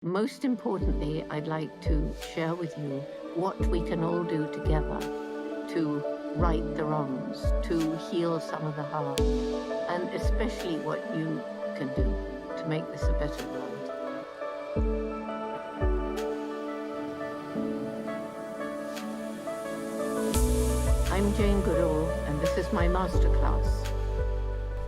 Most importantly, I'd like to share with you what we can all do together to right the wrongs, to heal some of the harm, and especially what you can do to make this a better world. I'm Jane Goodall, and this is my masterclass.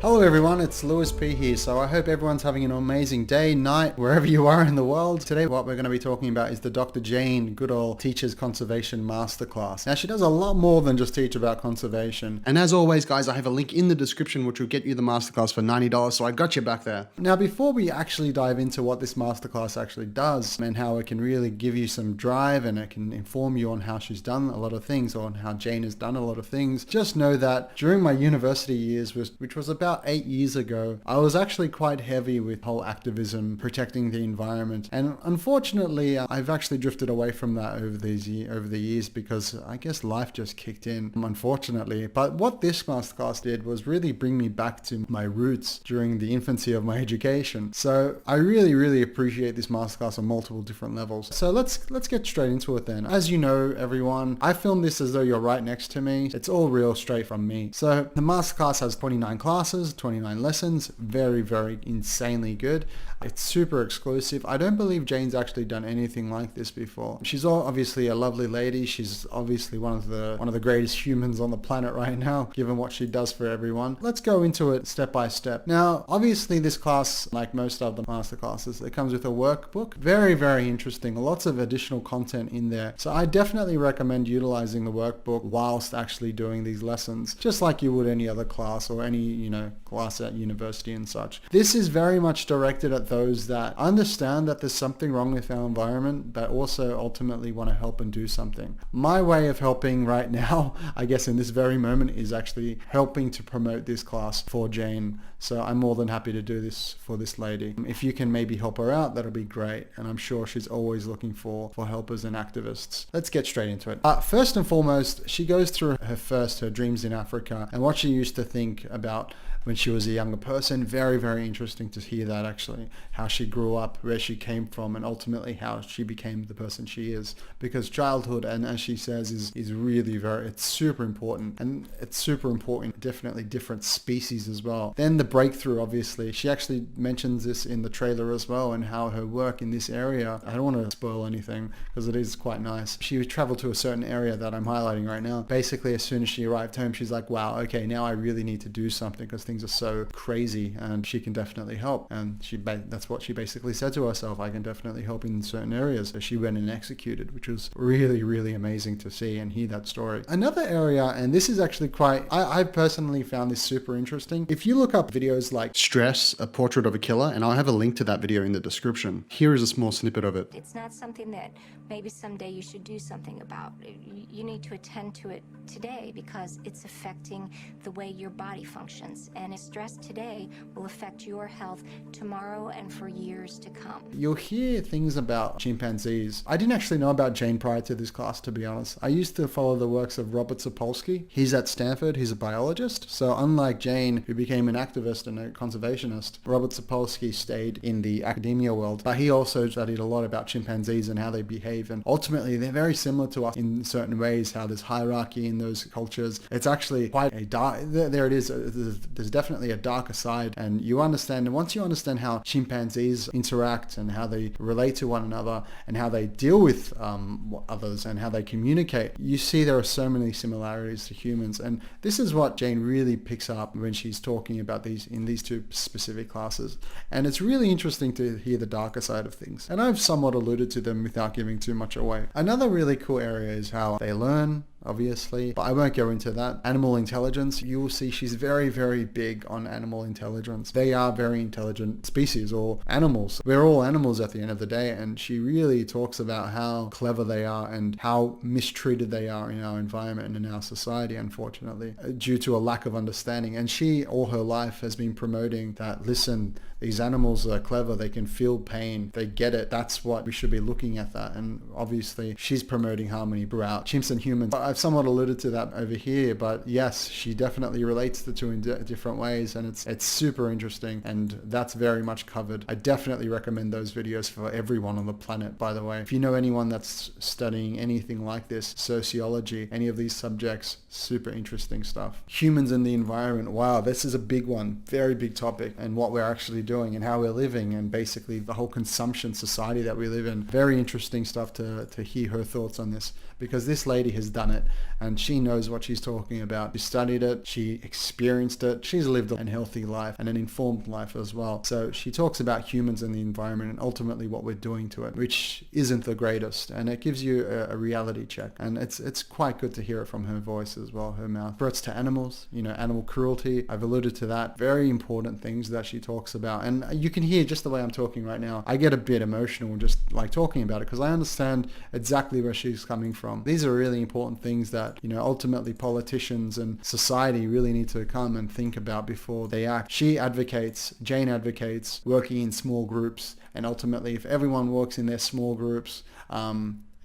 Hello everyone, it's Lewis P here. So I hope everyone's having an amazing day, night, wherever you are in the world. Today what we're going to be talking about is the Dr. Jane Goodall Teaches Conservation Masterclass. Now she does a lot more than just teach about conservation. And as always guys, I have a link in the description which will get you the masterclass for $90, so I got you back there. Now before we actually dive into what this masterclass actually does and how it can really give you some drive and it can inform you on how she's done a lot of things or on how Jane has done a lot of things, just know that during my university years, which was about 8 years ago, I was actually quite heavy with whole activism, protecting the environment, and unfortunately I've actually drifted away from that over the years because I guess life just kicked in, unfortunately. But what this masterclass did was really bring me back to my roots during the infancy of my education. So I really appreciate this masterclass on multiple different levels. So let's get straight into it then. As you know everyone, I filmed this as though you're right next to me. It's all real straight from me. So the masterclass has 29 classes, 29 lessons, very insanely good. It's super exclusive. I don't believe Jane's actually done anything like this before. She's obviously a lovely lady. She's obviously one of the greatest humans on the planet right now, given what she does for everyone. Let's go into it step by step. Now, obviously this class, like most of the master classes, it comes with a workbook. Very interesting. Lots of additional content in there. So I definitely recommend utilizing the workbook whilst actually doing these lessons, just like you would any other class or any, class at university and such. This is very much directed at those that understand that there's something wrong with our environment, but also ultimately want to help and do something. My way of helping right now, I guess in this very moment, is actually helping to promote this class for Jane. So I'm more than happy to do this for this lady. If you can maybe help her out, that'll be great. And I'm sure she's always looking for helpers and activists. Let's get straight into it. First and foremost, she goes through her dreams in Africa and what she used to think about when she was a younger person. Very interesting to hear that, actually, how she grew up, where she came from, and ultimately how she became the person she is. Because childhood, and as she says, is really it's super important, and it's super important, definitely different species as well. Then the breakthrough, obviously, she actually mentions this in the trailer as well, and how her work in this area, I don't want to spoil anything because it is quite nice. She traveled to a certain area that I'm highlighting right now. Basically, as soon as she arrived home, she's like, wow, okay, now I really need to do something because things are so crazy and she can definitely help. And that's what she basically said to herself: I can definitely help in certain areas. So she went and executed, which was really amazing to see and hear that story. Another area, and this is actually I personally found this super interesting. If you look up videos like Stress, a Portrait of a Killer, and I'll have a link to that video in the description. Here is a small snippet of it. It's not something that maybe someday you should do something about. You need to attend to it today because it's affecting the way your body functions. And stress today will affect your health tomorrow and for years to come. You'll hear things about chimpanzees. I didn't actually know about Jane prior to this class, to be honest. I used to follow the works of Robert Sapolsky. He's at Stanford. He's a biologist. So unlike Jane, who became an activist and a conservationist, Robert Sapolsky stayed in the academia world. But he also studied a lot about chimpanzees and how they behave. And ultimately, they're very similar to us in certain ways, how there's hierarchy in those cultures. It's actually quite a dark... There it is. There's definitely a darker side. And once you understand how chimpanzees interact and how they relate to one another and how they deal with others and how they communicate, you see there are so many similarities to humans. And this is what Jane really picks up when she's talking about these two specific classes. And it's really interesting to hear the darker side of things. And I've somewhat alluded to them without giving too much away. Another really cool area is how they learn, obviously, but I won't go into that. Animal intelligence, you will see she's very big on animal intelligence. They are very intelligent species, or animals. We're all animals at the end of the day, and she really talks about how clever they are and how mistreated they are in our environment and in our society, unfortunately, due to a lack of understanding. And she, all her life, has been promoting that, listen, these animals are clever, they can feel pain, they get it, that's what we should be looking at that. And obviously she's promoting harmony throughout chimps and humans. I've somewhat alluded to that over here, but yes, she definitely relates the two in different ways, and it's super interesting, and that's very much covered. I definitely recommend those videos for everyone on the planet, by the way. If you know anyone that's studying anything like this, sociology, any of these subjects, super interesting stuff. Humans and the environment. Wow, this is a big one, very big topic, and what we're actually doing and how we're living, and basically the whole consumption society that we live in. Very interesting stuff to hear her thoughts on this, because this lady has done it and she knows what she's talking about. She studied it, she experienced it, she's lived a healthy life and an informed life as well. So she talks about humans and the environment and ultimately what we're doing to it, which isn't the greatest, and it gives you a reality check, and it's quite good to hear it from her voice as well, her mouth. Threats to animals, animal cruelty, I've alluded to that. Very important things that she talks about, and you can hear just the way I'm talking right now, I get a bit emotional just like talking about it, because I understand exactly where she's coming from. These are really important things that ultimately politicians and society really need to come and think about before they act. Jane advocates working in small groups, and ultimately if everyone works in their small groups,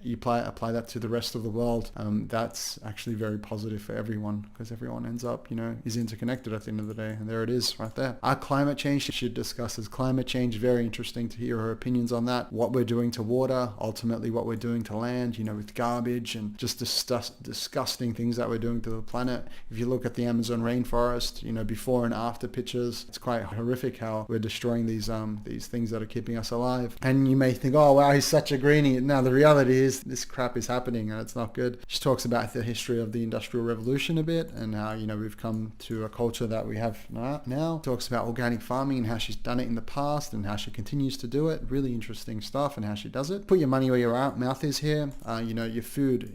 you apply that to the rest of the world, that's actually very positive for everyone, because everyone ends up, is interconnected at the end of the day. And there it is right there. Our climate change, she discusses climate change. Very interesting to hear her opinions on that. What we're doing to water, ultimately what we're doing to land, with garbage and just disgusting things that we're doing to the planet. If you look at the Amazon rainforest, before and after pictures, it's quite horrific how we're destroying these things that are keeping us alive. And you may think, oh wow, he's such a greenie. Now the reality is this crap is happening and it's not good. She talks about the history of the Industrial Revolution a bit, and how we've come to a culture that we have now. Talks about organic farming and how she's done it in the past and how she continues to do it. Really interesting stuff, and how she does it. Put your money where your mouth is here. Your food,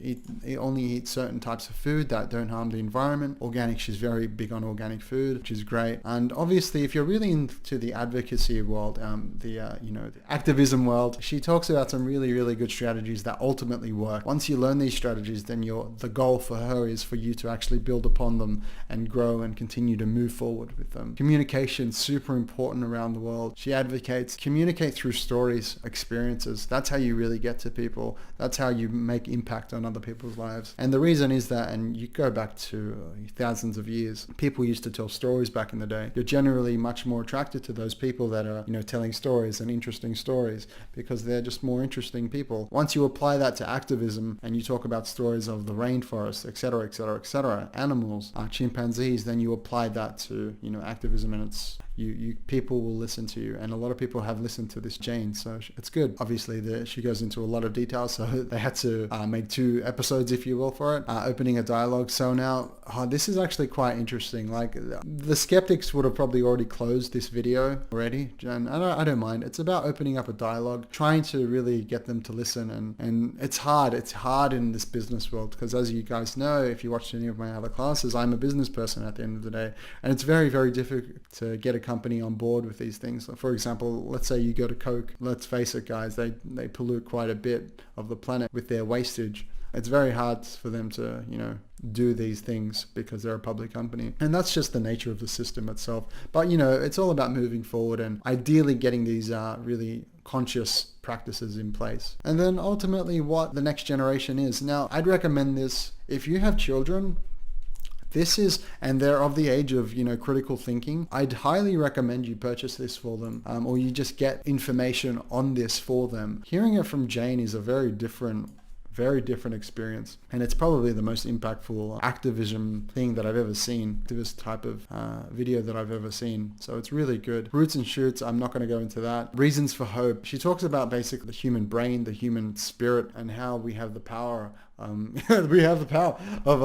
only eat certain types of food that don't harm the environment. Organic, she's very big on organic food, which is great. And obviously if you're really into the advocacy world, the activism world, she talks about some really, really good strategies that ultimately work. Once you learn these strategies, then the goal for her is for you to actually build upon them and grow and continue to move forward with them. Communication, super important around the world. She advocates communicate through stories, experiences. That's how you really get to people. That's how you make impact on other people's lives. And the reason is that, and you go back to thousands of years, people used to tell stories back in the day. You're generally much more attracted to those people that are telling stories and interesting stories, because they're just more interesting people. Once you apply that to activism and you talk about stories of the rainforest, etc., animals, chimpanzees, then you apply that to activism, and it's people will listen to you, and a lot of people have listened to this Jane, so it's good. Obviously she goes into a lot of detail, so they had to make 2 episodes, if you will, for it, opening a dialogue. So now this is actually quite interesting. Like, the skeptics would have probably already closed this video already, and I don't mind. It's about opening up a dialogue, trying to really get them to listen, and it's hard in this business world, because as you guys know, if you watched any of my other classes, I'm a business person at the end of the day, and it's very, very difficult to get a company on board with these things. For example, let's say you go to Coke. Let's face it, guys, they pollute quite a bit of the planet with their wastage. It's very hard for them to do these things because they're a public company, and that's just the nature of the system itself. But it's all about moving forward and ideally getting these really conscious practices in place, and then ultimately what the next generation is. Now, I'd recommend this if you have children. And they're of the age of, critical thinking. I'd highly recommend you purchase this for them, or you just get information on this for them. Hearing it from Jane is a very different experience, and it's probably the most impactful activism thing that I've ever seen, activist type of video that I've ever seen. So it's really good. Roots and shoots, I'm not going to go into that. Reasons for hope. She talks about basically the human brain, the human spirit, and how we have the power. We have the power of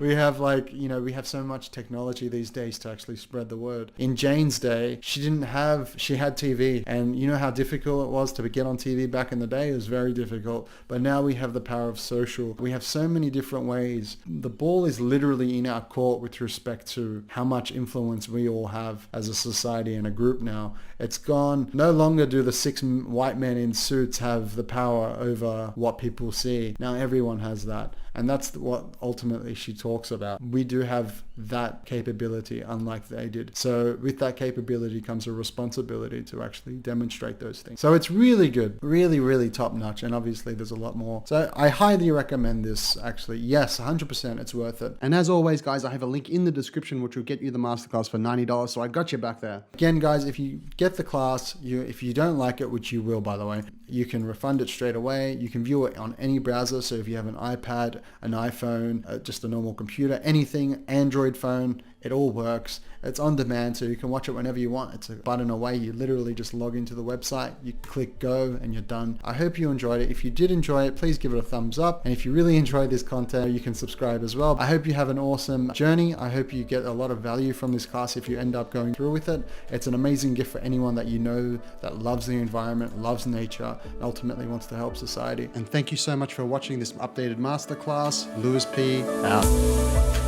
we have so much technology these days to actually spread the word. In Jane's day, she had TV, and you know how difficult it was to get on TV back in the day. It was very difficult, but now we have the power of social. We have so many different ways. The ball is literally in our court with respect to how much influence we all have as a society and a group now. It's gone. No longer do the 6 white men in suits have the power over what people see. Now everyone has that, And that's what ultimately she talks about. We do have that capability, unlike they did. So with that capability comes a responsibility to actually demonstrate those things. So it's really good, really, really top notch. And obviously there's a lot more. So I highly recommend this actually. Yes, 100% it's worth it. And as always, guys, I have a link in the description which will get you the masterclass for $90. So I got you back there. Again, guys, if you get the class, if you don't like it, which you will, by the way, you can refund it straight away. You can view it on any browser. So if you have an iPad, an iPhone, just a normal computer, anything, Android phone, it all works. It's on demand, so you can watch it whenever you want. It's a button away. You literally just log into the website, you click go, and you're done. I hope you enjoyed it. If you did enjoy it, please give it a thumbs up. And if you really enjoy this content, you can subscribe as well. I hope you have an awesome journey. I hope you get a lot of value from this class if you end up going through with it. It's an amazing gift for anyone that you know that loves the environment, loves nature, and ultimately wants to help society. And thank you so much for watching this updated masterclass. Lewis P. out.